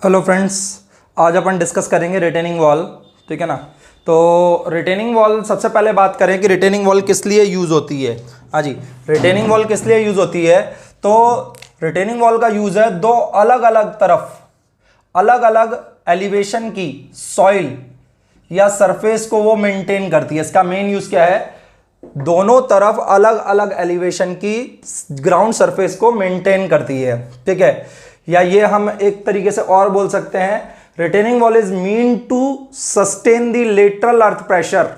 Hello friends, आज अपन discuss करेंगे retaining wall. ठीक है ना। तो रिटेनिंग वॉल, सबसे पहले बात करें कि रिटेनिंग वॉल किस लिए यूज़ होती है। हाँ जी, रिटेनिंग वॉल किस लिए यूज़ होती है। तो रिटेनिंग वॉल का यूज़ है दो अलग अलग तरफ अलग अलग एलिवेशन की सॉइल या सरफेस को वो मेंटेन करती है। इसका मेन यूज़ क्या है, दोनों तरफ अलग अलग एलिवेशन की ग्राउंड सरफेस को मेंटेन करती है। ठीक है, या ये हम एक तरीके से और बोल सकते हैं, retaining wall is mean to sustain the lateral earth pressure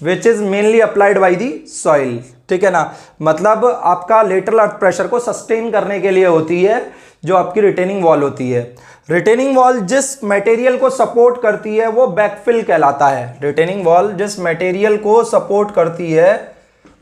which is mainly applied by the soil. ठीक है ना, मतलब आपका लेटरल अर्थ प्रेशर को सस्टेन करने के लिए होती है जो आपकी रिटेनिंग वॉल होती है। रिटेनिंग वॉल जिस मटेरियल को सपोर्ट करती है वो बैकफिल कहलाता है। रिटेनिंग वॉल जिस मटेरियल को सपोर्ट करती है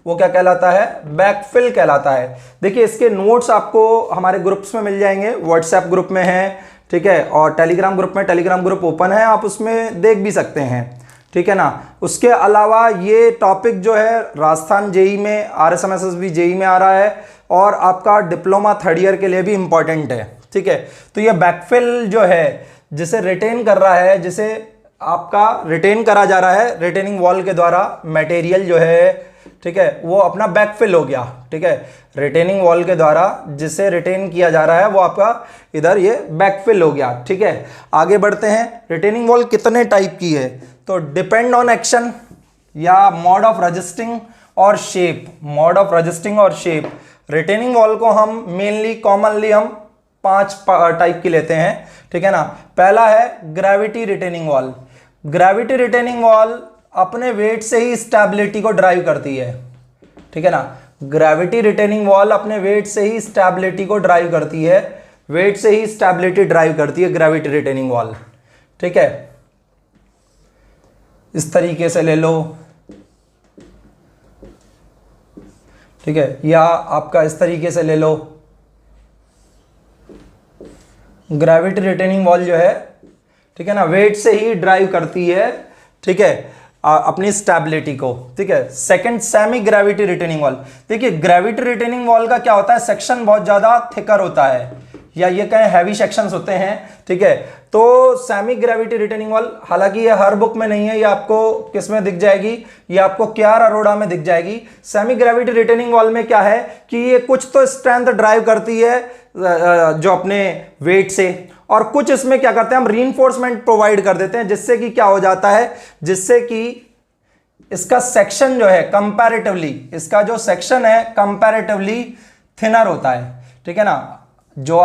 वो क्या कहलाता है, बैकफिल कहलाता है। देखिए, इसके नोट्स आपको हमारे ग्रुप्स में मिल जाएंगे, व्हाट्सएप ग्रुप में है, ठीक है, और टेलीग्राम ग्रुप में, टेलीग्राम ग्रुप ओपन है, आप उसमें देख भी सकते हैं। ठीक है ना। उसके अलावा ये टॉपिक जो है राजस्थान जेई में, RSMSS भी जेई में आ रहा है और आपका डिप्लोमा थर्ड ईयर के लिए भी इंपॉर्टेंट है। ठीक है, तो ये बैकफिल जो है जिसे रिटेन कर रहा है, जिसे आपका रिटेन करा जा रहा है रिटेनिंग वॉल के द्वारा, मटेरियल जो है, ठीक है, वो अपना बैकफिल हो गया। ठीक है, रिटेनिंग वॉल के द्वारा जिसे रिटेन किया जा रहा है वो आपका इधर ये बैकफिल हो गया। ठीक है, आगे बढ़ते हैं। रिटेनिंग वॉल कितने टाइप की है, तो डिपेंड ऑन एक्शन या मोड ऑफ रजिस्टिंग और शेप। मोड ऑफ रजिस्टिंग और शेप, रिटेनिंग वॉल को हम मेनली कॉमनली हम 5 टाइप की लेते हैं। ठीक है ना। पहला है gravity retaining wall. Gravity retaining wall अपने वेट से ही स्टेबिलिटी को ड्राइव करती है। ठीक है ना, ग्रेविटी रिटेनिंग वॉल अपने वेट से ही स्टेबिलिटी को ड्राइव करती है, वेट से ही स्टेबिलिटी ड्राइव करती है ग्रेविटी रिटेनिंग वॉल। ठीक है, इस तरीके से ले लो। ठीक है, या आपका इस तरीके से ले लो। ग्रेविटी रिटेनिंग वॉल जो है, ठीक है ना, वेट से ही ड्राइव करती है, ठीक है, अपनी स्टेबिलिटी को। ठीक है, second semi gravity retaining wall. देखिए, ग्रेविटी रिटेनिंग वॉल का क्या होता है, सेक्शन बहुत ज्यादा थिकर होता है, या ये कहें हैवी सेक्शंस होते हैं। ठीक है, तो सेमी ग्रेविटी रिटेनिंग वॉल, हालांकि ये हर बुक में नहीं है, ये आपको किस में दिख जाएगी, ये आपको KR अरोड़ा में दिख जाएगी। सेमी ग्रेविटी रिटेनिंग वॉल में क्या है कि ये कुछ तो स्ट्रेंथ ड्राइव करती है जो अपने वेट से, और कुछ इसमें क्या करते हैं, हम रीइंफोर्समेंट प्रोवाइड कर देते हैं, जिससे कि क्या हो जाता है, जिससे कि इसका सेक्शन जो है कंपैरेटिवली, इसका जो सेक्शन है कंपैरेटिवली थिनर होता है। ठीक है ना, जो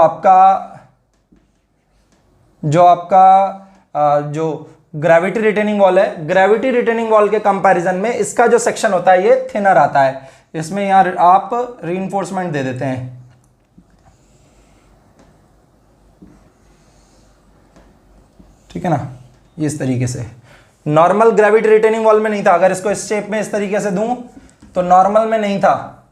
ग्रेविटी रिटेनिंग वॉल है, ग्रेविटी रिटेनिंग वॉल के कंपैरिजन में इसका जो सेक्शन होता है ये थिनर आता है। इसमें यहां आप रीइंफोर्समेंट दे देते हैं। ठीक है ना, ये इस तरीके से। नॉर्मल ग्रेविटी रिटेनिंग वॉल में नहीं था, अगर इसको इस शेप में इस तरीके से दूं तो नॉर्मल में नहीं था,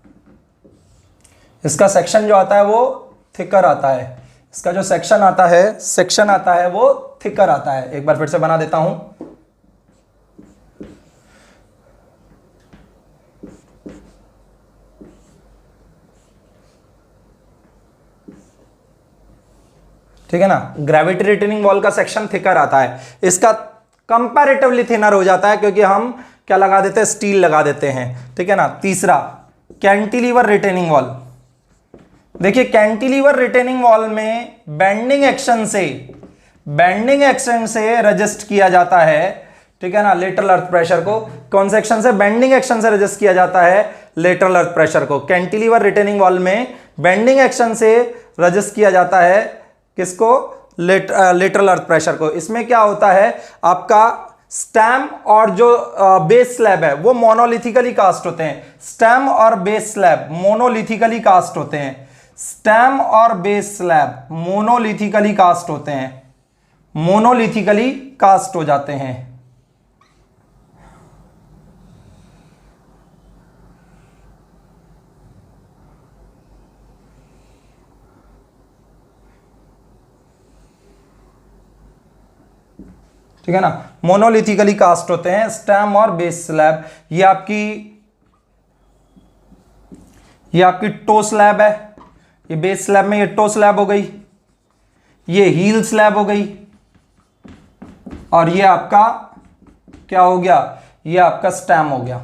इसका सेक्शन जो आता है वो थिकर आता है। इसका जो सेक्शन आता है वो थिकर आता है। एक बार फिर से बना देता हूं। ठीक है ना, ग्रेविटी रिटेनिंग वॉल का सेक्शन थिकर आता है, इसका कंपैरेटिवली थिनर हो जाता है क्योंकि हम क्या लगा देते हैं, स्टील लगा देते हैं। ठीक है ना। तीसरा, कैंटिलीवर रिटेनिंग वॉल। देखिए, कैंटिलीवर रिटेनिंग वॉल में बेंडिंग एक्शन से रजिस्ट किया जाता है। ठीक है ना, लेटरल अर्थ प्रेशर को कौन से एक्शन से, बेंडिंग एक्शन से रजिस्ट किया जाता है लेटरल अर्थ प्रेशर को। कैंटिलीवर रिटेनिंग वॉल में बेंडिंग एक्शन से रजिस्ट किया जाता है किसको, लेटरल अर्थ प्रेशर को। इसमें क्या होता है, आपका स्टेम और जो बेस स्लैब है वो मोनोलिथिकली कास्ट होते हैं। स्टेम और बेस स्लैब मोनोलिथिकली कास्ट होते हैं। स्टेम और बेस स्लैब मोनोलिथिकली कास्ट होते हैं, मोनोलिथिकली कास्ट हो जाते हैं। ठीक है ना, मोनोलिथिकली कास्ट होते हैं स्टेम और बेस स्लैब। ये आपकी टो स्लैब है, ये बेस स्लैब में ये टो स्लैब हो गई, ये हील स्लैब हो गई, और ये आपका क्या हो गया, ये आपका स्टैम हो गया।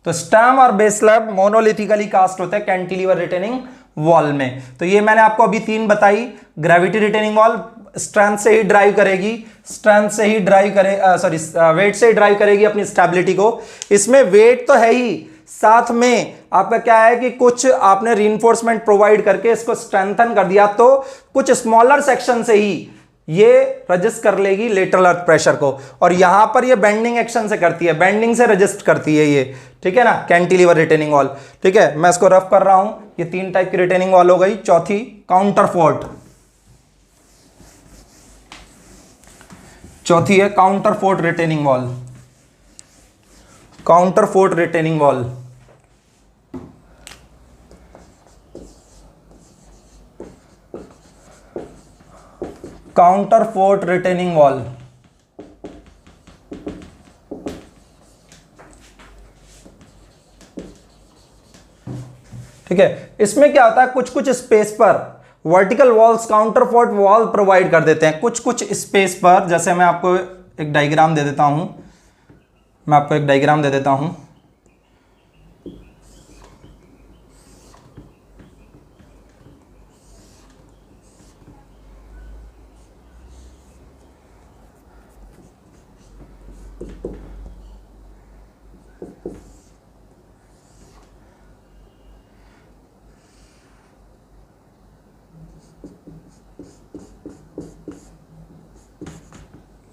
तो स्टैम और बेस स्लैब मोनोलिथिकली कास्ट होता है कैंटिलीवर रिटेनिंग वॉल में। तो ये मैंने आपको अभी 3 बताई। ग्रेविटी रिटेनिंग वॉल स्ट्रेंथ से ही ड्राइव करेगी, स्ट्रेंथ से ही ड्राइव करे सॉरी वेट से ही ड्राइव करेगी अपनी स्टेबिलिटी को। इसमें वेट तो है ही, साथ में आपका क्या है कि कुछ आपने रीइंफोर्समेंट प्रोवाइड करके इसको स्ट्रेंथन कर दिया, तो कुछ स्मॉलर सेक्शन से ही ये रजिस्ट कर लेगी लेटरल अर्थ प्रेशर को, और यहां पर ये बेंडिंग एक्शन से करती है, बेंडिंग से रजिस्ट करती है ये, ठीक है ना, कैंटिलीवर रिटेनिंग वॉल। ठीक है, मैं इसको रफ कर रहा हूं। ये 3 टाइप की रिटेनिंग वॉल हो गई। चौथी काउंटर फोर्ट, चौथी है counter fort retaining wall. Counter fort retaining wall, counter fort retaining wall. ठीक है, इसमें क्या होता है, कुछ कुछ स्पेस पर vertical walls counter fort wall provide कर देते हैं, कुछ कुछ स्पेस पर। जैसे मैं आपको एक डायग्राम दे देता हूं, मैं आपको एक डायग्राम दे देता हूं।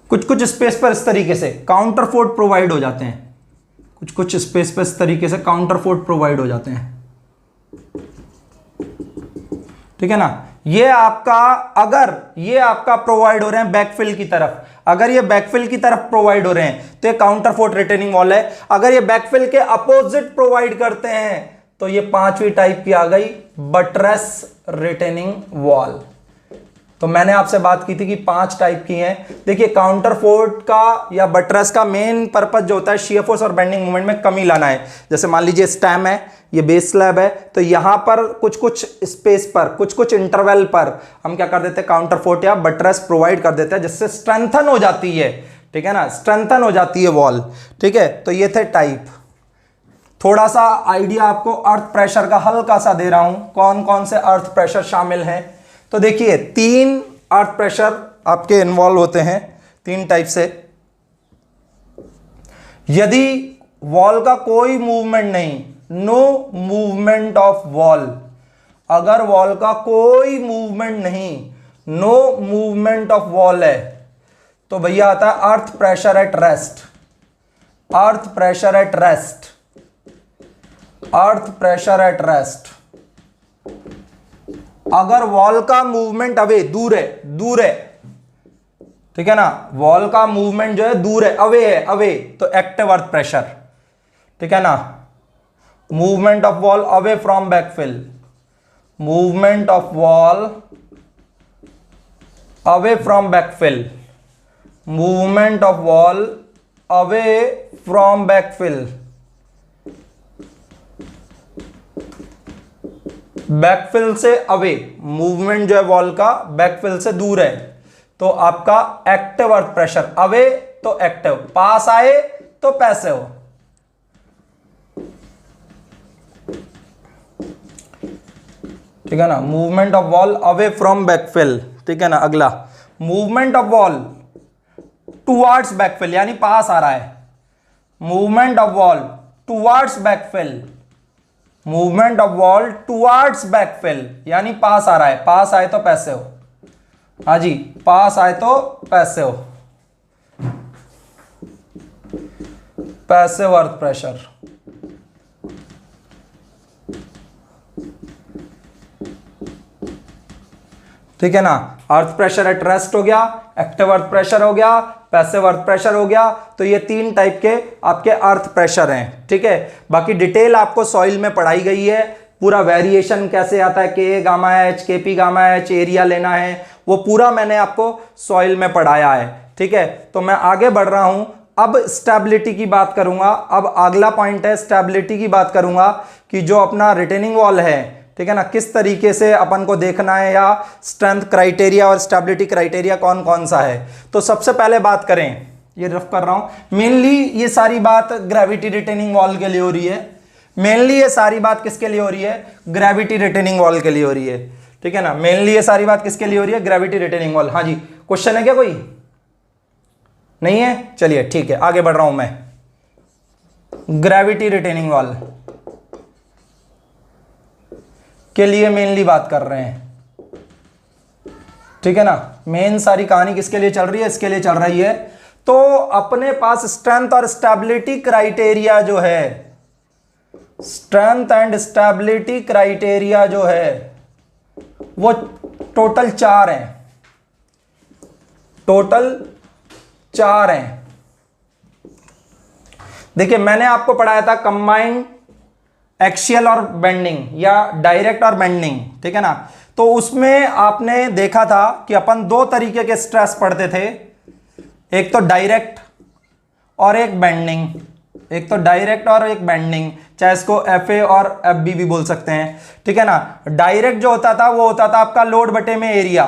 कुछ कुछ स्पेस पर इस तरीके से काउंटर फोर्ट प्रोवाइड हो जाते हैं, कुछ कुछ स्पेस पर इस तरीके से काउंटर फोर्ट प्रोवाइड हो जाते हैं। ठीक है ना, ये आपका, अगर ये आपका प्रोवाइड हो रहे हैं बैकफिल की तरफ, अगर ये बैकफिल की तरफ प्रोवाइड हो रहे हैं तो ये काउंटर फोर्ट रिटेनिंग वॉल है। अगर ये बैकफिल के अपोजिट प्रोवाइड करते हैं तो ये 5वीं टाइप की आ गई बटरेस रिटेनिंग वॉल। तो मैंने आपसे बात की थी कि 5 टाइप की हैं। देखिए, काउंटर फोर्ट का या बटरेस का मेन पर्पस जो होता है शियर फोर्स और बेंडिंग मोमेंट में कमी लाना है। जैसे मान लीजिए स्टैम है, ये बेस स्लैब है, तो यहां पर कुछ कुछ स्पेस पर, कुछ कुछ इंटरवल पर हम क्या कर देते हैं, काउंटर फोर्ट या बटरेस प्रोवाइड कर देते हैं, जिससे स्ट्रेंथन हो जाती है। ठीक है ना, स्ट्रेंथन हो जाती है वॉल। ठीक है, तो ये थे टाइप। थोड़ा सा आइडिया आपको अर्थ प्रेशर का हल्का सा दे रहा हूं, कौन कौन से अर्थ प्रेशर शामिल हैं। तो देखिए, 3 अर्थ प्रेशर आपके इन्वॉल्व होते हैं 3 टाइप से। यदि वॉल का कोई मूवमेंट नहीं, नो मूवमेंट ऑफ वॉल, अगर वॉल का कोई मूवमेंट नहीं, नो मूवमेंट ऑफ वॉल है, तो भैया आता है earth pressure at rest. Earth pressure at rest, earth pressure at rest. अगर वॉल का मूवमेंट अवे, दूर है, दूर है, ठीक है ना, वॉल का मूवमेंट जो है दूर है, अवे है, अवे, तो एक्टिव अर्थ प्रेशर। ठीक है ना, movement of wall away from backfill, movement of wall away from backfill, movement of wall away from backfill, backfill से अवे, मूवमेंट जो है वॉल का बैकफिल से दूर है, तो आपका एक्टिव अर्थ प्रेशर। अवे तो एक्टिव, पास आए तो पैसिव। ठीक है ना, movement of wall away from backfill. ठीक है ना, अगला movement of wall towards backfill, यानी पास आ रहा है। Movement of wall towards backfill, movement of wall towards backfill, यानी पास आ रहा है, पास आए तो पैसिव। हाँ जी, पास आए तो पैसिव, पैसिव अर्थ प्रेशर। ठीक है ना, अर्थ प्रेशर एट रेस्ट हो गया, एक्टिव अर्थ प्रेशर हो गया, पैसिव अर्थ प्रेशर हो गया। तो ये 3 टाइप के आपके अर्थ प्रेशर हैं। ठीक है, बाकी डिटेल आपको सॉइल में पढ़ाई गई है, पूरा वेरिएशन कैसे आता है, के गामा एच, के पी गामा एच, एरिया लेना है, वो पूरा मैंने आपको सॉइल में पढ़ाया है। ठीक है, तो मैं आगे बढ़ रहा हूं, अब स्टेबिलिटी की बात करूंगा। अब अगला पॉइंट है स्टेबिलिटी की बात करूंगा, कि जो अपना रिटेनिंग वॉल है, ठीक है ना, किस तरीके से अपन को देखना है, या स्ट्रेंथ क्राइटेरिया और स्टेबिलिटी क्राइटेरिया कौन कौन सा है। तो सबसे पहले बात करें, ये रफ कर रहा हूं, मेनली ये सारी बात ग्रेविटी रिटेनिंग वॉल के लिए हो रही है। मेनली ये सारी बात किसके लिए हो रही है, ग्रेविटी रिटेनिंग वॉल के लिए हो रही है, ठीक है ना। मेनली ये सारी बात किसके लिए हो रही है, ग्रेविटी रिटेनिंग वॉल। हाँ जी, क्वेश्चन है क्या कोई, नहीं है, चलिए ठीक है, आगे बढ़ रहा हूं मैं। ग्रेविटी रिटेनिंग वॉल के लिए मेनली बात कर रहे हैं, ठीक है ना। मेन सारी कहानी किसके लिए चल रही है, इसके लिए चल रही है। तो अपने पास स्ट्रेंथ और स्टेबिलिटी क्राइटेरिया जो है, स्ट्रेंथ एंड स्टेबिलिटी क्राइटेरिया जो है वो टोटल 4 हैं, टोटल 4 हैं। देखिए मैंने आपको पढ़ाया था कंबाइंड एक्सियल और बेंडिंग, या डायरेक्ट और बेंडिंग, ठीक है ना। तो उसमें आपने देखा था कि अपन 2 तरीके के स्ट्रेस पढ़ते थे, एक तो डायरेक्ट और एक बेंडिंग, एक तो डायरेक्ट और एक बेंडिंग, चाहे इसको FA और FB भी बोल सकते हैं, ठीक है ना। डायरेक्ट जो होता था वो होता था आपका लोड बटे में एरिया।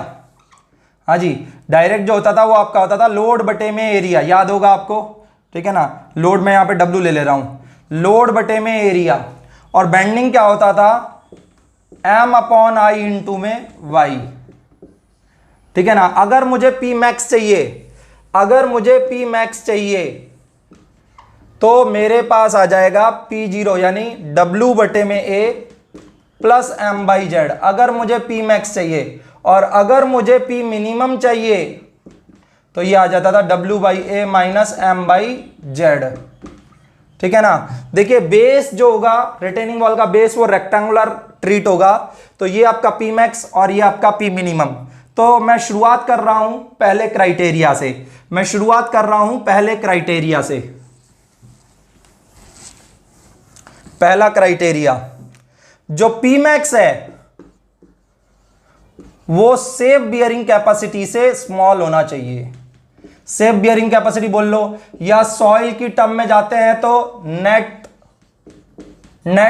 हाँ जी, डायरेक्ट जो होता था वो आपका होता था लोड बटे में एरिया, याद होगा आपको, ठीक है ना। लोड में यहां पे W ले रहा हूं, लोड बटे में एरिया। और बेंडिंग क्या होता था, M/I इंटू में Y, ठीक है ना। अगर मुझे P मैक्स चाहिए, अगर मुझे P मैक्स चाहिए तो मेरे पास आ जाएगा P0 यानी W बटे में A प्लस M/Z, अगर मुझे P मैक्स चाहिए। और अगर मुझे P मिनिमम चाहिए तो ये आ जाता था W/A माइनस M/Z, ठीक है ना। देखिए बेस जो होगा रिटेनिंग वॉल का बेस वो रेक्टेंगुलर ट्रीट होगा, तो ये आपका P मैक्स और ये आपका P मिनिमम। तो मैं शुरुआत कर रहा हूं पहले क्राइटेरिया से, मैं शुरुआत कर रहा हूं पहले क्राइटेरिया से। पहला क्राइटेरिया जो P मैक्स है वो सेफ बियरिंग कैपेसिटी से स्मॉल होना चाहिए। सेफ बियरिंग कैपेसिटी बोल लो, या सॉइल की टर्म में जाते हैं तो नेट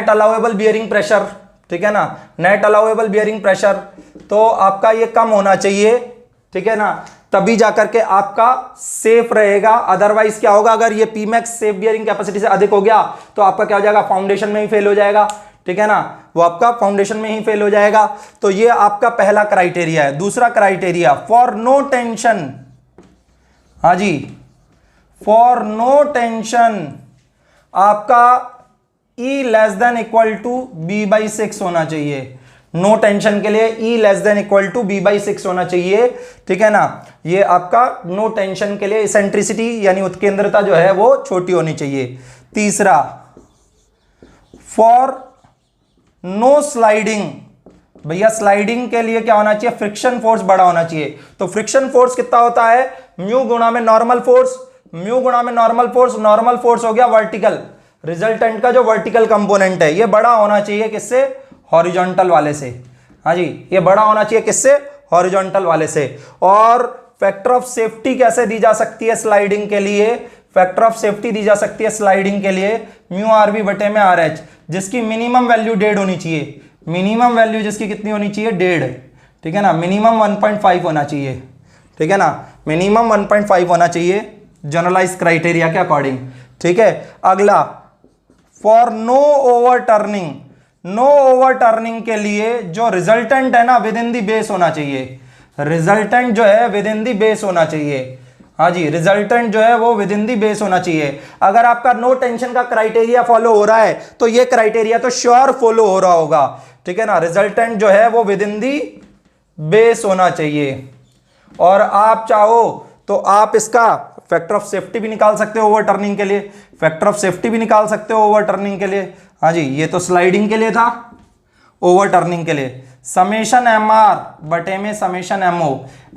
अलाउएबल बियरिंग प्रेशर, ठीक है ना, नेट अलाउएबल बियरिंग प्रेशर, तो आपका ये कम होना चाहिए, ठीक है ना, तभी जाकर के आपका सेफ रहेगा। अदरवाइज क्या होगा, अगर ये P max safe bearing capacity से अधिक हो गया तो आपका क्या हो जाएगा, फाउंडेशन में ही फेल हो जाएगा, ठीक है ना, वो आपका फाउंडेशन में ही फेल हो जाएगा। तो ये आपका पहला क्राइटेरिया है। दूसरा क्राइटेरिया फॉर नो टेंशन, हाँ जी, फॉर नो टेंशन आपका E less than equal to B/6 होना चाहिए। नो टेंशन के लिए E less than equal to B/6 होना चाहिए, ठीक है ना। ये आपका नो टेंशन के लिए इसेंट्रिसिटी यानी उत्केंद्रता जो है वो छोटी होनी चाहिए। तीसरा फॉर नो स्लाइडिंग, भैया स्लाइडिंग के लिए क्या होना चाहिए, फ्रिक्शन फोर्स बड़ा होना चाहिए। तो फ्रिक्शन फोर्स कितना होता है, म्यू गुणा में नॉर्मल फोर्स, म्यू गुणा में नॉर्मल फोर्स, नॉर्मल फोर्स हो गया वर्टिकल, रिजल्टेंट का जो वर्टिकल कंपोनेंट है ये बड़ा होना चाहिए किससे, हॉरिजॉन्टल वाले से। हाँ जी, ये बड़ा होना चाहिए किससे, हॉरिजॉन्टल वाले से। और फैक्टर ऑफ सेफ्टी कैसे दी जा सकती है स्लाइडिंग के लिए, फैक्टर ऑफ सेफ्टी दी जा सकती है स्लाइडिंग के लिए म्यू RV बटे में RH, जिसकी मिनिमम वैल्यू 1.5 होनी चाहिए, मिनिमम वैल्यू जिसकी कितनी होनी चाहिए, 1.5, ठीक है ना, मिनिमम 1.5 होना चाहिए, ठीक है ना, मिनिमम 1.5 होना चाहिए जनरलाइज क्राइटेरिया के अकॉर्डिंग, ठीक है। अगला for no overturning, no overturning के लिए जो रिजल्टेंट है ना विद इन दी बेस होना चाहिए, रिजल्टेंट जो है विद इन दी बेस होना चाहिए। हाँ जी, रिजल्टेंट जो है वो विद इन दी बेस होना चाहिए। अगर आपका नो टेंशन का क्राइटेरिया फॉलो हो रहा है तो ये क्राइटेरिया तो श्योर फॉलो हो रहा होगा, ठीक है ना। रिजल्टेंट जो है वो विद इन दी बेस होना चाहिए। और आप चाहो तो आप इसका फैक्टर ऑफ सेफ्टी भी निकाल सकते हो ओवर टर्निंग के लिए, फैक्टर ऑफ सेफ्टी भी निकाल सकते हो ओवर टर्निंग के लिए। हाँ जी, ये तो स्लाइडिंग के लिए था, ओवर टर्निंग के लिए समेशन MR बटे में समेशन MO।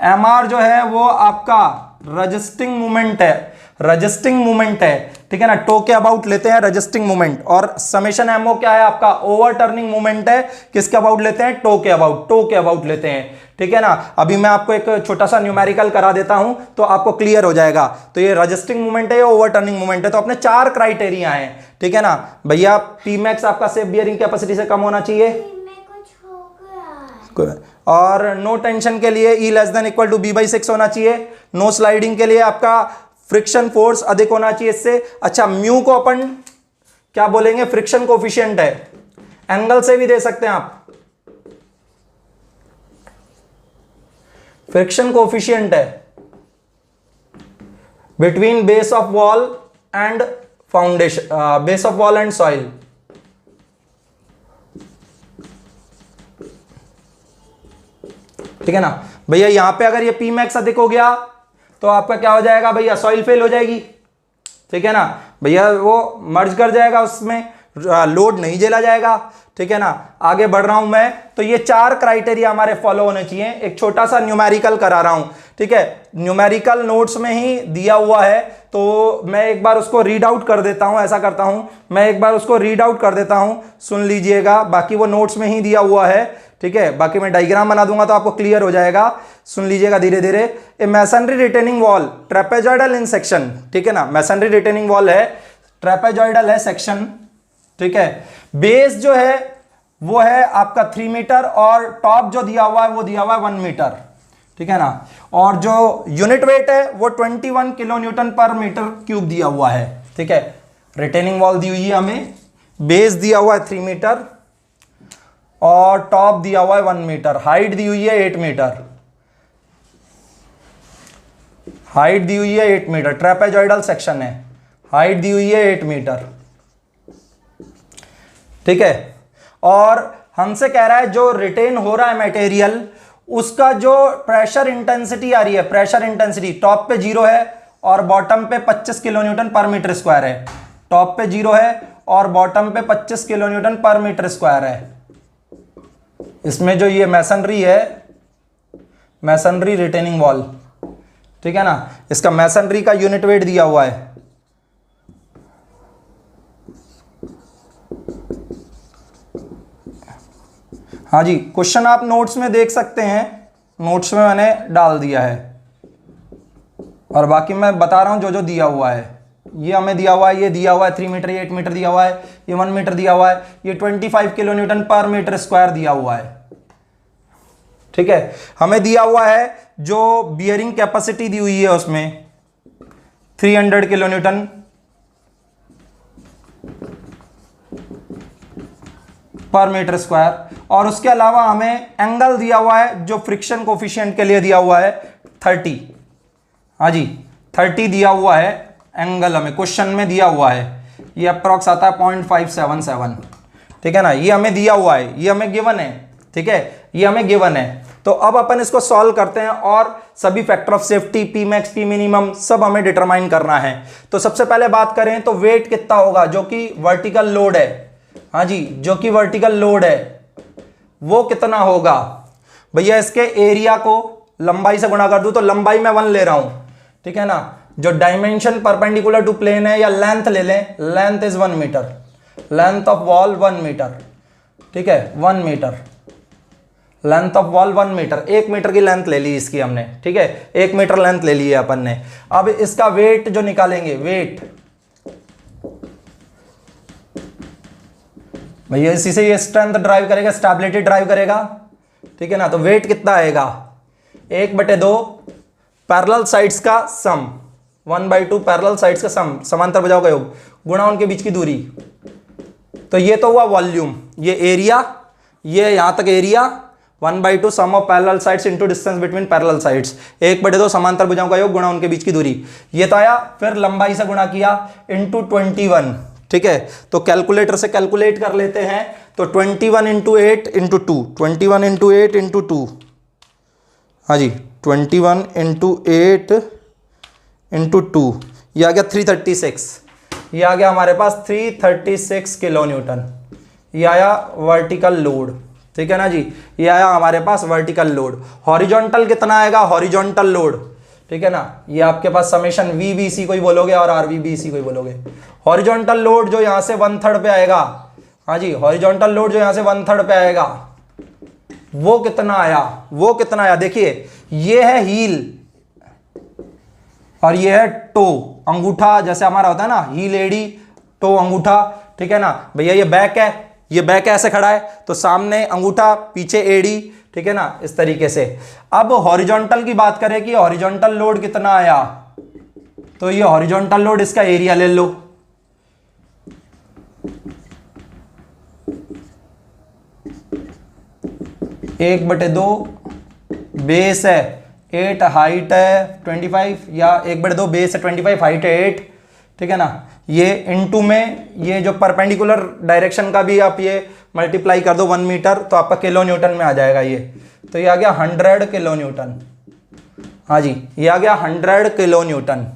MR जो है वो आपका रजिस्टिंग मूवमेंट है, रजिस्टिंग मूवमेंट है, ठीक है ना, टो के अबाउट लेते हैं रजिस्टिंग मूवमेंट। और समेशन MO क्या है आपका, ओवर टर्निंग मूवमेंट है, किसके अबाउट लेते हैं, टो के अबाउट, टो के अबाउट लेते हैं, ठीक है ना। अभी मैं आपको एक छोटा सा न्यूमेरिकल करा देता हूं तो आपको क्लियर हो जाएगा। तो ये रजिस्टिंग मूवमेंट है या ओवर टर्निंग मूवमेंट है, तो अपने 4 क्राइटेरिया हैं, ठीक है ना। भैया P मैक्स आपका सेफ बियरिंग कैपेसिटी से कम होना चाहिए, और नो टेंशन के लिए E less than equal to B/6 होना चाहिए। नो स्लाइडिंग के लिए आपका फ्रिक्शन फोर्स अधिक होना चाहिए इससे। अच्छा, म्यू को अपन क्या बोलेंगे, फ्रिक्शन कोफिशिएंट है, एंगल से भी दे सकते हैं आप, फ्रिक्शन कोफिशिएंट है between base of wall and foundation, base of wall and soil. ठीक है ना भैया, यहां पे अगर ये पी मैक्स अधिक हो गया तो आपका क्या हो जाएगा भैया, सॉइल फेल हो जाएगी। ठीक है ना भैया, वो मर्ज कर जाएगा, उसमें लोड नहीं झेला जाएगा। ठीक है ना, आगे बढ़ रहा हूं मैं, तो ये 4 क्राइटेरिया हमारे फॉलो होने चाहिए। एक छोटा सा न्यूमेरिकल करा रहा हूं, ठीक है, न्यूमेरिकल नोट्स में ही दिया हुआ है, तो मैं एक बार उसको रीड आउट कर देता हूं। ऐसा करता हूं, मैं एक बार उसको रीड आउट कर देता हूं, सुन लीजिएगा, बाकी वो नोट्स में ही दिया हुआ है। ठीक है, बाकी मैं डायग्राम बना दूंगा तो आपको क्लियर हो जाएगा, सुन लीजिएगा धीरे धीरे। A masonry retaining wall trapezoidal in section, ठीक है ना, मैसनरी रिटेनिंग वॉल है, ट्रेपेजॉइडल है सेक्शन। ठीक है, बेस जो है वो है आपका 3 मीटर और टॉप जो दिया हुआ है वो दिया हुआ है 1 मीटर। ठीक है ना, और जो यूनिट वेट है वो 21 किलो न्यूटन पर मीटर क्यूब दिया हुआ है। ठीक है, रिटेनिंग वॉल दी हुई है हमें, बेस दिया हुआ है 3 मीटर और टॉप दिया हुआ है 1 मीटर, हाइट दी हुई है 8 मीटर, हाइट दी हुई है 8 मीटर, ट्रेपेजॉइडल सेक्शन है, हाइट दी हुई है 8 मीटर। ठीक है, और हमसे कह रहा है जो रिटेन हो रहा है मटेरियल, उसका जो प्रेशर इंटेंसिटी आ रही है, प्रेशर इंटेंसिटी टॉप पे 0 है और बॉटम पे 25 किलो न्यूटन पर मीटर स्क्वायर है। टॉप पे 0 है और बॉटम पे 25 किलो न्यूटन पर मीटर स्क्वायर है। इसमें जो ये मैसनरी है, मैसनरी रिटेनिंग वॉल, ठीक है ना, इसका मैसनरी का यूनिट वेट दिया हुआ है। हाँ जी, क्वेश्चन आप नोट्स में देख सकते हैं, नोट्स में मैंने डाल दिया है, और बाकी मैं बता रहा हूं जो जो दिया हुआ है। ये हमें दिया हुआ है, ये दिया हुआ है 3 मीटर, ये 8 मीटर दिया हुआ है, ये 1 मीटर दिया हुआ है, ये 25 किलो न्यूटन पर मीटर स्क्वायर दिया हुआ है। ठीक है, हमें दिया हुआ है जो बियरिंग कैपेसिटी दी हुई है उसमें 300 किलो न्यूटन पर मीटर स्क्वायर, और उसके अलावा हमें एंगल दिया हुआ है जो फ्रिक्शन कोफिशिएंट के लिए दिया हुआ है 30। हाँ जी, 30 दिया हुआ है एंगल, हमें क्वेश्चन में दिया हुआ है, ये अप्रॉक्स आता है 0.577। ठीक है ना, ये हमें दिया हुआ है, ये हमें गिवन है। ठीक है, ये हमें गिवन है, तो अब अपन इसको सॉल्व करते हैं और सभी factor of safety, P max, P minimum, सब हमें डिटरमाइन करना है। तो सबसे पहले बात करें तो वेट कितना होगा, जो कि वर्टिकल लोड है। हाँ जी, जो कि वर्टिकल लोड है वो कितना होगा भैया, इसके एरिया को लंबाई से गुणा कर दूं तो लंबाई में 1 ले रहा हूं। ठीक है ना, जो डायमेंशन परपेंडिकुलर टू प्लेन है, या लेंथ ले लें, length is 1 metre, length of wall 1 metre. ठीक है, 1 metre, length of wall 1 metre, 1 metre की लेंथ ले ली इसकी हमने। ठीक है, 1 मीटर लेंथ ले ली है अपन ने। अब इसका वेट जो निकालेंगे, वेट भैया इसी से ये स्ट्रेंथ ड्राइव करेगा, स्टेबिलिटी ड्राइव करेगा। ठीक है ना, तो वेट कितना आएगा, 1/2 पैरेलल साइड्स का सम, 1/2 पैरेलल साइड्स का सम, समांतर भुजाओं का योग गुणा उनके बीच की दूरी। तो ये तो हुआ वॉल्यूम, ये एरिया, ये यहां तक area, 1/2 sum of parallel sides into distance between parallel sides, 1/2 समांतर भुजाओं का योग गुणा उनके बीच की दूरी, ये तो आया। फिर लंबाई से गुणा किया इनटू 21। ठीक है, तो कैलकुलेटर से कैलकुलेट कर लेते हैं, तो 21 इंटू 8 इंटू 2, 21 इंटू 8 इंटू 2, हाँ जी, 21 इंटू 8 इंटू 2, ये आ गया 336, ये आ गया हमारे पास 336 किलो न्यूटन, ये आया वर्टिकल लोड। ठीक है ना जी, ये आया हमारे पास वर्टिकल लोड। हॉरिजॉन्टल कितना आएगा, हॉरिजॉन्टल लोड, ठीक है ना, ये आपके पास समेशन VBC को ही बोलोगे और RVBC को ही बोलोगे। हॉरिजॉन्टल लोड जो यहां से 1/3 पे आएगा, हाँ जी, हॉरिजॉन्टल लोड जो यहां से 1/3 पे आएगा, वो कितना आया, वो कितना आया, देखिए ये है हील और ये है टो, अंगूठा जैसे हमारा होता है ना, हील एडी, टो अंगूठा। ठीक है ना भैया, ये बैक है, ये बैक ऐसे खड़ा है, तो सामने अंगूठा, पीछे एडी, ठीक है ना, इस तरीके से। अब हॉरिजॉन्टल की बात करें कि हॉरिजॉन्टल लोड कितना आया, तो ये हॉरिजॉन्टल लोड, इसका एरिया ले लो, एक बटे दो, बेस है 8, हाइट है 25, या 1/2 बेस है 25, हाइट है 8, ठीक है ना। ये इनटू में ये जो परपेंडिकुलर डायरेक्शन का भी आप ये मल्टीप्लाई कर दो 1 मीटर, तो आपका किलो न्यूटन में आ जाएगा ये। तो ये आ गया 100 किलो न्यूटन। हाँ जी, ये आ गया 100 किलो न्यूटन।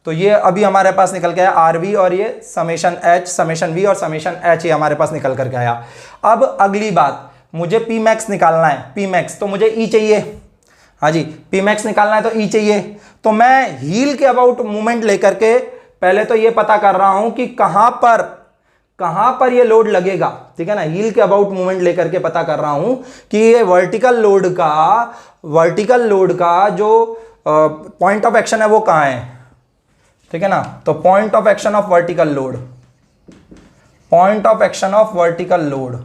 तो ये अभी हमारे पास निकल के आया आरवी, और ये समेशन एच, समेशन वी और समेशन एच, ये हमारे पास निकल करके आया। अब अगली बात, मुझे पी मैक्स निकालना है, पी मैक्स, तो मुझे ई चाहिए। हाँ जी, पी मैक्स निकालना है तो ई चाहिए। तो मैं हील के अबाउट मूवमेंट लेकर के पहले तो ये पता कर रहा हूं कि कहां पर ये लोड लगेगा, ठीक है ना। हील के अबाउट मूवमेंट लेकर के पता कर रहा हूं कि ये वर्टिकल लोड का जो पॉइंट ऑफ एक्शन है वो कहां है, ठीक है ना। तो point of action of vertical load, point of action of vertical load,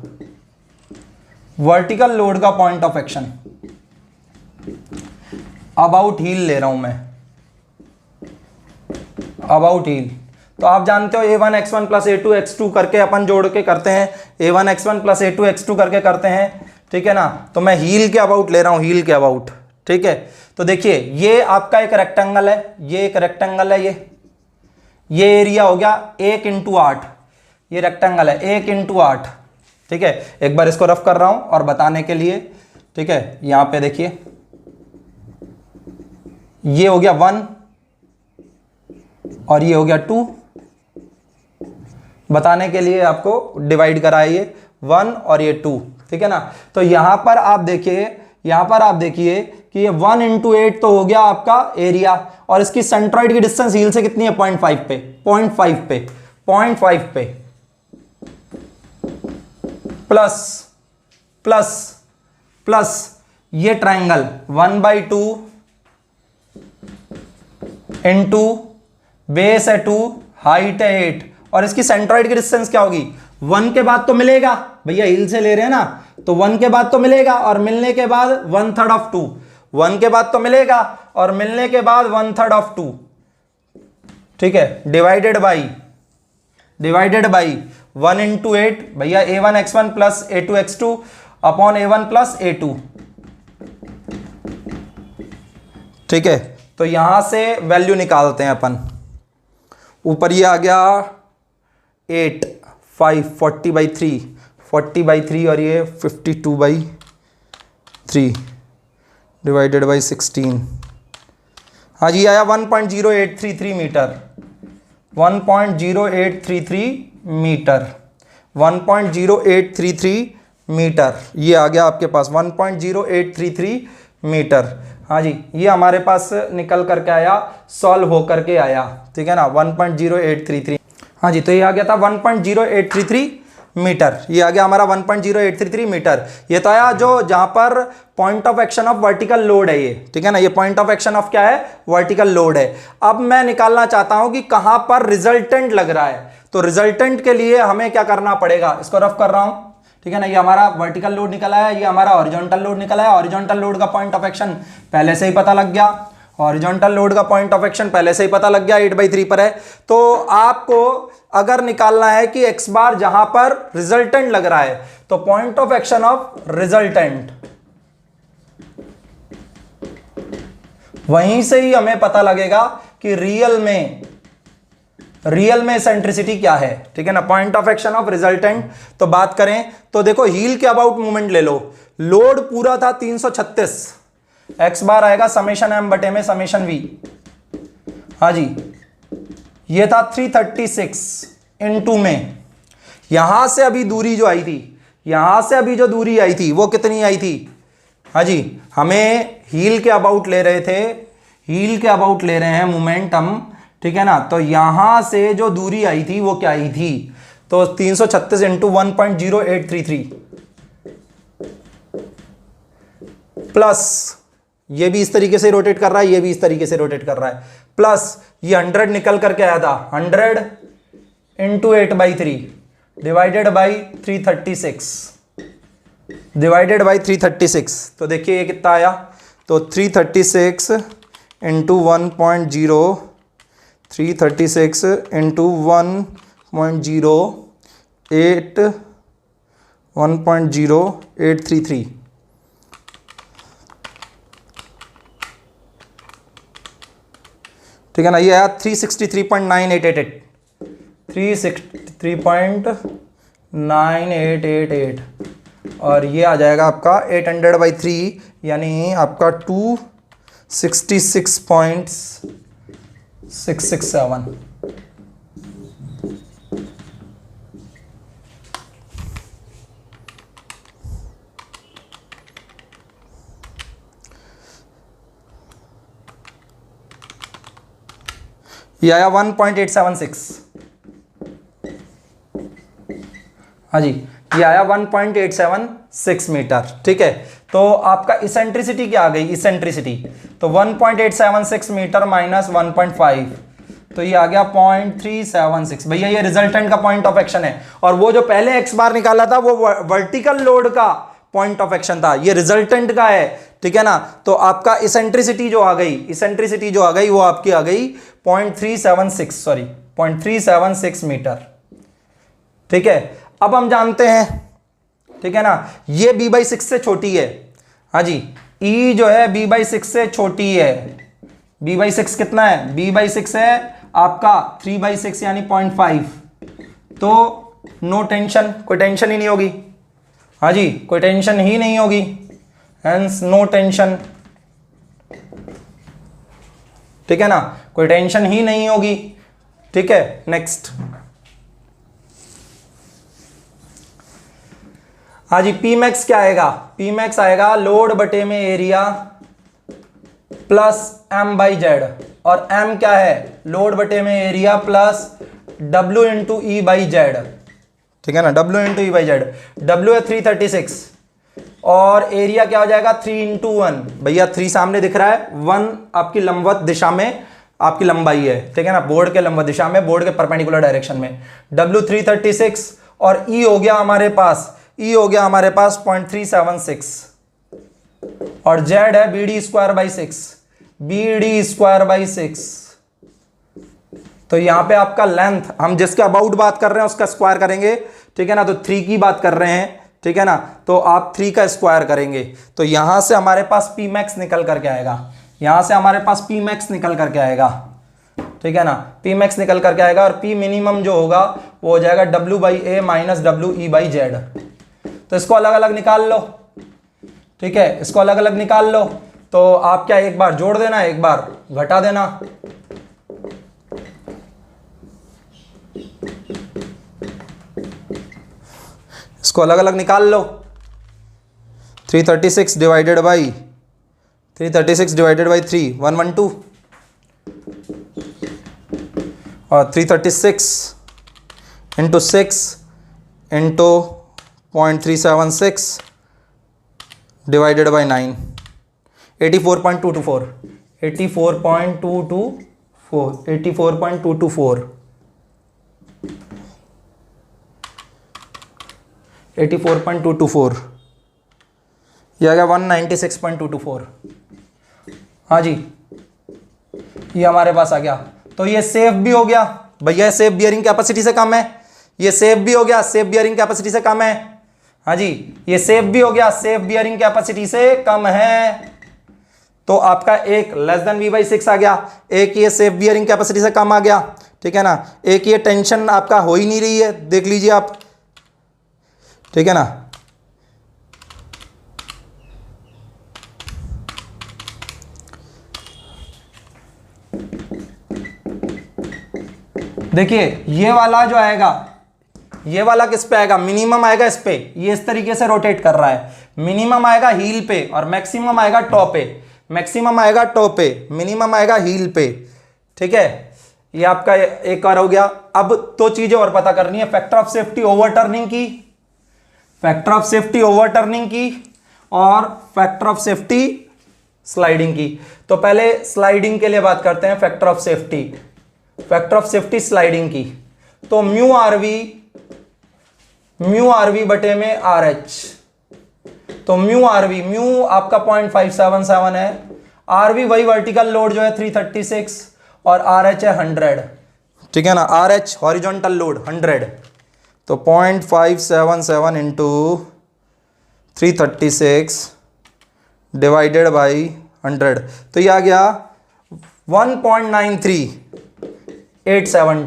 vertical load का point of action about heel ले रहा हूं मैं, अबाउट हील। तो आप जानते हो a1 x1 plus a2 x2 करके अपन जोड़ के करते हैं, a1 x1 plus a2 x2 करके करते हैं, ठीक है ना। तो मैं हील के अबाउट ले रहा हूं, हील के अबाउट, ठीक है। तो देखिए ये आपका एक रेक्टेंगल है, ये एक रेक्टेंगल है, ये एरिया हो गया 1 × 8, ये रेक्टेंगल है 1 × 8, ठीक है। एक बार इसको रफ कर रहा हूं और बताने के लिए, ठीक है। यहां पे देखिए ये हो गया 1 और ये हो गया 2, बताने के लिए आपको डिवाइड करा है, ये 1 और ये 2, ठीक है ना। तो यहां पर आप देखिए कि ये 1 × 8 तो हो गया आपका एरिया, और इसकी सेंट्रॉइड की डिस्टेंस हील से कितनी है, 0.5 पे, 0.5 पे, प्लस ये ट्राइंगल 1/2 इंटू बेस है 2, हाइट है 8, और इसकी सेंट्रॉइड की डिस्टेंस क्या होगी, 1 के बाद तो मिलेगा भैया, हील से ले रहे हैं ना, तो 1 के बाद तो मिलेगा, और मिलने के बाद 1/3 ऑफ 2, 1 के बाद तो मिलेगा और मिलने के बाद 1/3 ऑफ 2, ठीक है, डिवाइडेड बाई 1 × 8 भैया, a1 x1 plus a2 x2 upon a1 plus a2, ठीक है। तो यहां से वैल्यू निकालते हैं अपन, ऊपर ये आ गया 8, 5, 40/3, 40/3 और ये 52/3 डिवाइडेड बाई 16, हाँ जी आया 1.0833 मीटर, 1.0833 मीटर, 1.0833 मीटर, ये आ गया आपके पास 1.0833 मीटर। हाँ जी, ये हमारे पास निकल करके आया, सॉल्व हो करके आया, ठीक है ना, 1.0833। हाँ जी, तो ये आ गया था 1.0833 मीटर, ये आ गया हमारा 1.0833 मीटर। ये तो आया जो जहां पर point of action of vertical load है ये, ठीक है ना, ये पॉइंट ऑफ एक्शन ऑफ क्या है, वर्टिकल लोड है। अब मैं निकालना चाहता हूं कि कहां पर रिजल्टेंट लग रहा है, तो रिजल्टेंट के लिए हमें क्या करना पड़ेगा, इसको रफ कर रहा हूं, ठीक है ना। ये हमारा वर्टिकल लोड निकला है, ये हमारा हॉरिजॉन्टल लोड निकला है। हॉरिजॉन्टल लोड का पॉइंट ऑफ एक्शन पहले से ही पता लग गया, हॉरिजॉन्टल लोड का पॉइंट ऑफ एक्शन पहले से ही पता लग गया, 8/3 पर है। तो आपको अगर निकालना है कि x बार जहां पर रिजल्टेंट लग रहा है, तो point of action of resultant, वहीं से ही हमें पता लगेगा कि रियल में सेंट्रिसिटी क्या है, ठीक है ना, point of action of resultant. तो बात करें तो देखो हील के अबाउट मूवमेंट ले लो, लोड पूरा था 336, एक्स बार आएगा समेशन एम बटे में समेशन वी, हाँ जी, ये था 336 इनटू में, यहां से अभी दूरी जो आई थी, यहां से अभी जो दूरी आई थी वो कितनी आई थी, हाँ जी, हमें हील के अबाउट ले रहे थे, हील के अबाउट ले रहे हैं मूवमेंट हम, ठीक है ना। तो यहां से जो दूरी आई थी वो क्या आई थी, तो 336 इंटू 1.0833 प्लस ये भी इस तरीके से रोटेट कर रहा है, ये भी इस तरीके से रोटेट कर रहा है, प्लस ये 100 निकल करके आया था, 100 into 8/3 divided by 336, divided by 336, तो देखिए ये कितना आया, तो 336 इंटू 1.0, 336 इंटू 1.08, 1.0833, ठीक है ना। ये आया 363.9888, 363.9888, और ये आ जाएगा आपका 800/3, यानी आपका 266.667। ये आया 1.876, हाँ जी, ये आया 1.876 मीटर, ठीक है। तो आपका इसेंट्रिसिटी क्या आ गई, इसेंट्रिसिटी, तो 1.876 मीटर माइनस 1.5, तो ये आ गया 0.376। भैया ये रिजल्टेंट का पॉइंट ऑफ एक्शन है, और वो जो पहले एक्स बार निकाला था वो वर्टिकल लोड का पॉइंट ऑफ एक्शन था, ये रिजल्टेंट का है, ठीक है ना। तो आपका इसेंट्रिसिटी जो आ गई, इसेंट्रिसिटी जो आ गई वो आपकी आ गई 0.376 मीटर, ठीक है। अब हम जानते हैं, ठीक है ना, ये b/6 से छोटी है, हाँ जी, E जो है b/6 से छोटी है, b/6 कितना है, b/6 है आपका 3/6 यानी 0.5, तो नो टेंशन, कोई टेंशन ही नहीं होगी, हाँ जी, कोई टेंशन ही नहीं होगी, हेंस नो टेंशन, ठीक है ना, कोई टेंशन ही नहीं होगी, ठीक है। नेक्स्ट, हाँ जी, पी मैक्स क्या आएगा, पी मैक्स आएगा लोड बटे में एरिया प्लस m/z, और m क्या है, लोड बटे में area plus w into E/z, ठीक है ना, w इंटू E/z, w है 336, और एरिया क्या हो जाएगा 3 इंटू 1, भैया 3 सामने दिख रहा है, 1 आपकी लंबवत दिशा में आपकी लंबाई है, ठीक है ना, बोर्ड के लंबवत दिशा में, बोर्ड के परपेंडिकुलर डायरेक्शन में, w 336, और E हो गया हमारे पास, E हो गया हमारे पास 0.376, और Z है BD²/6, BD²/6, तो यहां पे आपका लेंथ, हम जिसके अबाउट बात कर रहे हैं उसका स्क्वायर करेंगे, ठीक है ना, तो 3 की बात कर रहे हैं, ठीक है ना, तो आप 3 का स्क्वायर करेंगे, तो यहां से हमारे पास P मैक्स निकल करके आएगा, यहां से हमारे पास P मैक्स निकल करके आएगा, ठीक है ना, P मैक्स निकल करके आएगा, और P मिनिमम जो होगा वो हो जाएगा W/A माइनस WE/Z, तो इसको अलग अलग निकाल लो, ठीक है, इसको अलग अलग निकाल लो, तो आप क्या एक बार जोड़ देना, एक बार घटा देना, इसको अलग अलग निकाल लो, 336 डिवाइडेड बाई 3, 112, और 336 इंटू 6 इंटू 0.376 डिवाइडेड बाई 9, 84.224, 84.224, 84.224, यह आ गया 196.224, हाँ जी, ये हमारे पास आ गया, तो ये सेफ भी हो गया, भैया सेफ बियरिंग कैपेसिटी से कम है, ये सेफ भी हो गया, सेफ बियरिंग कैपेसिटी से कम है, हाँ जी, ये सेफ भी हो गया, सेफ बियरिंग कैपेसिटी से कम है, तो आपका एक लेस देन v/6 आ गया, एक ये सेफ बियरिंग कैपेसिटी से कम आ गया, ठीक है ना, एक ये टेंशन आपका हो ही नहीं रही है, देख लीजिए आप, ठीक है ना। देखिए ये वाला जो आएगा, ये वाला किस पे आएगा, मिनिमम आएगा इस पे, ये इस तरीके से रोटेट कर रहा है, मिनिमम आएगा हील पे, और मैक्सिमम आएगा टॉप पे, मैक्सिमम आएगा टॉप पे, मिनिमम आएगा हील पे, ठीक है। ये आपका एक और हो गया। अब तो चीजें और पता करनी है, फैक्टर ऑफ सेफ्टी ओवरटर्निंग की, फैक्टर ऑफ सेफ्टी ओवरटर्निंग की, और फैक्टर ऑफ सेफ्टी स्लाइडिंग की। तो पहले स्लाइडिंग के लिए बात करते हैं, factor of safety, factor of safety sliding की, तो म्यू आरवी बटे में RH, तो म्यू आरवी, म्यू आपका 0.577 है, आरवी वही वर्टिकल लोड जो है 336 और आरएच है 100, ठीक है ना, आरएच हॉरिजॉन्टल लोड 100, तो 0.577 इंटू 336 डिवाइडेड बाई 100, तो ये आ गया 1.9387।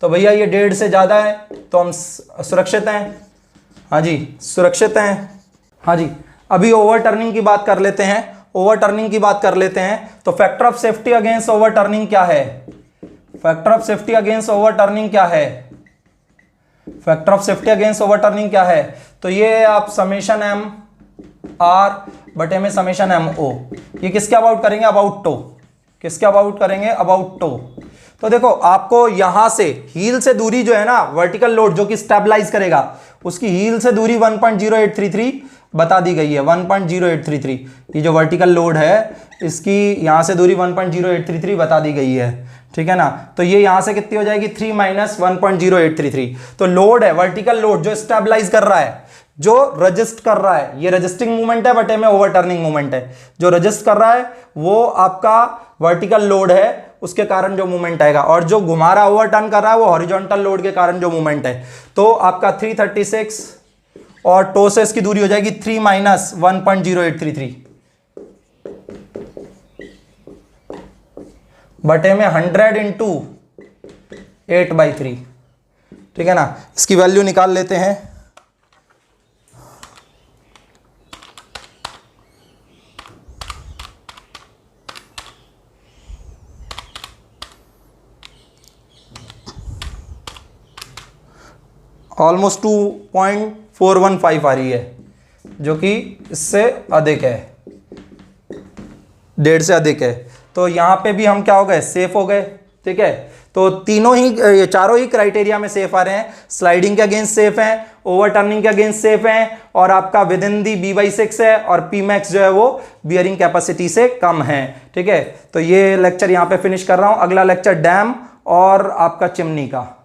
तो भैया ये 1.5 से ज़्यादा है तो हम सुरक्षित हैं। हाँ जी सुरक्षित हैं। हाँ जी, अभी ओवर टर्निंग की बात कर लेते हैं। ओवर टर्निंग की बात कर लेते हैं तो factor of safety against over turning क्या है? Factor of safety against over turning क्या है? Factor of safety against over turning क्या है? तो ये आप समेशन एम आर बटे में समेशन एम ओ, ये किसके अबाउट करेंगे? अबाउट टो। किसके अबाउट करेंगे? अबाउट टो। तो देखो आपको यहां से हील से दूरी जो है ना, वर्टिकल लोड जो कि स्टेबलाइज करेगा, उसकी हील से दूरी 1.0833 बता दी गई है। 1.0833 ये जो वर्टिकल लोड है इसकी यहां से दूरी 1.0833 बता दी गई है, ठीक है ना। तो ये यहां से कितनी हो जाएगी? 3 माइनस 1.0833। तो लोड है, वर्टिकल लोड जो स्टेबलाइज कर रहा है, जो रजिस्ट कर रहा है, ये रजिस्टिंग मूवमेंट है बटे में ओवरटर्निंग मूवमेंट है। जो रजिस्ट कर रहा है वो आपका वर्टिकल लोड है, उसके कारण जो मूवमेंट आएगा, और जो घुमा रहा ओवरटर्न कर रहा है वो हॉरिजॉन्टल लोड के कारण जो मूवमेंट है। तो आपका 336 और टो से इसकी दूरी हो जाएगी 3 माइनस 1.0833 बटे में 100 इंटू 8/3, ठीक है ना। इसकी वैल्यू निकाल लेते हैं। ऑलमोस्ट 2.415 आ रही है, जो कि इससे अधिक है, 1.5 से अधिक है। तो यहाँ पे भी हम क्या हो गए? सेफ हो गए, ठीक है। तो तीनों ही, ये चारों ही क्राइटेरिया में सेफ आ रहे हैं। स्लाइडिंग के अगेंस्ट सेफ हैं, ओवरटर्निंग के अगेंस्ट सेफ हैं, और आपका विद इन दी B/6 है, और Pmax जो है वो बियरिंग कैपेसिटी से कम है, ठीक है। तो ये लेक्चर यहाँ पे फिनिश कर रहा हूँ। अगला लेक्चर डैम और आपका चिमनी का।